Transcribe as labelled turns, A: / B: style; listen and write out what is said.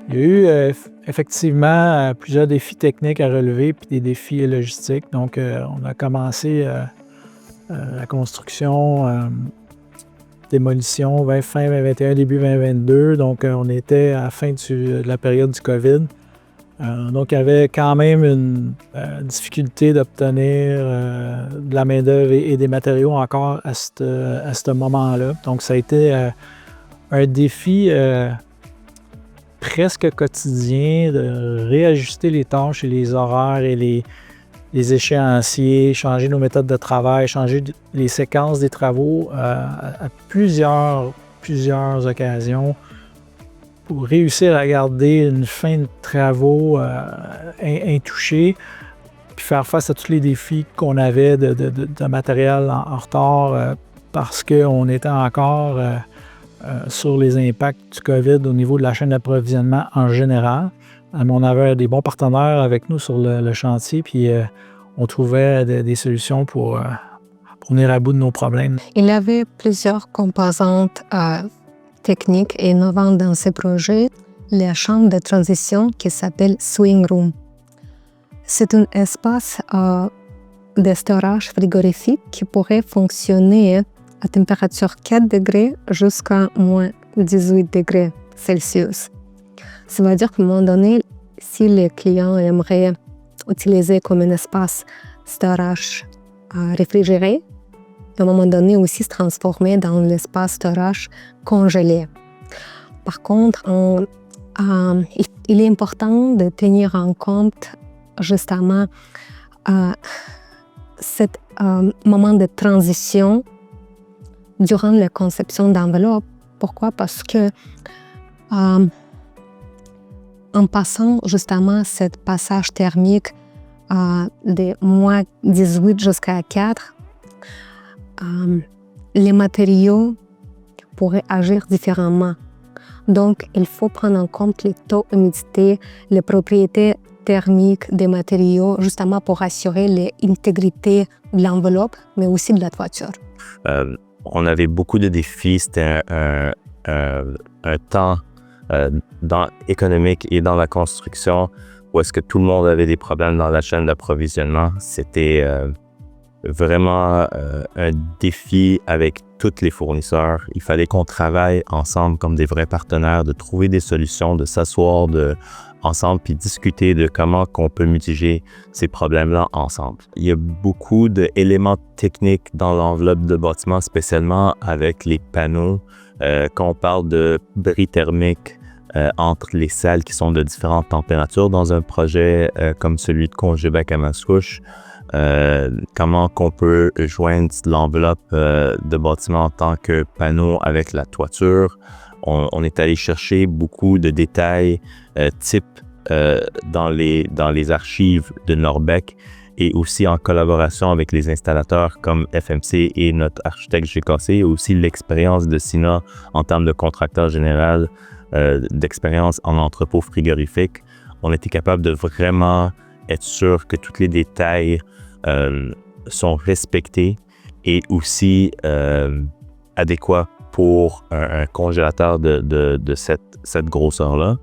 A: Il y a eu effectivement plusieurs défis techniques à relever puis des défis logistiques. Donc, on a commencé la construction, démolition fin 2021, début 2022. Donc, on était à la fin de la période du COVID. Donc, il y avait quand même une difficulté d'obtenir de la main-d'œuvre et des matériaux encore à ce moment-là. Donc, ça a été un défi presque quotidien de réajuster les tâches et les horaires et les échéanciers, changer nos méthodes de travail, changer les séquences des travaux à plusieurs occasions pour réussir à garder une fin de travaux intouchée, puis faire face à tous les défis qu'on avait de matériel en retard parce qu'on était encore sur les impacts du COVID au niveau de la chaîne d'approvisionnement en général. Mais on avait des bons partenaires avec nous sur le chantier, puis on trouvait des solutions pour venir à bout de nos problèmes.
B: Il y avait plusieurs composantes techniques et innovantes dans ce projet. La chambre de transition qui s'appelle Swing Room. C'est un espace de storage frigorifique qui pourrait fonctionner à température 4 degrés jusqu'à moins 18 degrés Celsius. Ça veut dire qu'à un moment donné, si les clients aimeraient utiliser comme un espace storage réfrigéré, à un moment donné aussi se transformer dans l'espace storage congelé. Par contre, il est important de tenir en compte justement ce moment de transition durant la conception d'enveloppes. Pourquoi? Parce que en passant justement ce passage thermique de moins 18 jusqu'à 4, les matériaux pourraient agir différemment. Donc, il faut prendre en compte les taux d'humidité, les propriétés thermiques des matériaux, justement pour assurer l'intégrité de l'enveloppe, mais aussi de la toiture.
C: On avait beaucoup de défis. C'était un temps économique et dans la construction où est-ce que tout le monde avait des problèmes dans la chaîne d'approvisionnement. C'était vraiment un défi avec tous les fournisseurs. Il fallait qu'on travaille ensemble comme des vrais partenaires, de trouver des solutions, de s'asseoir ensemble puis discuter de comment qu'on peut mitiger ces problèmes-là ensemble. Il y a beaucoup d'éléments techniques dans l'enveloppe de bâtiment, spécialement avec les panneaux. Quand on parle de bris thermique entre les salles qui sont de différentes températures dans un projet comme celui de Congebec à Mascouche, comment qu'on peut joindre l'enveloppe de bâtiment en tant que panneau avec la toiture. On est allé chercher beaucoup de détails type dans les archives de Norbec et aussi en collaboration avec les installateurs comme FMC et notre architecte GKC, et aussi l'expérience de Sina en termes de contracteur général, d'expérience en entrepôt frigorifique. On était capable de vraiment être sûr que tous les détails sont respectés et aussi adéquats pour un congélateur de cette grosseur-là.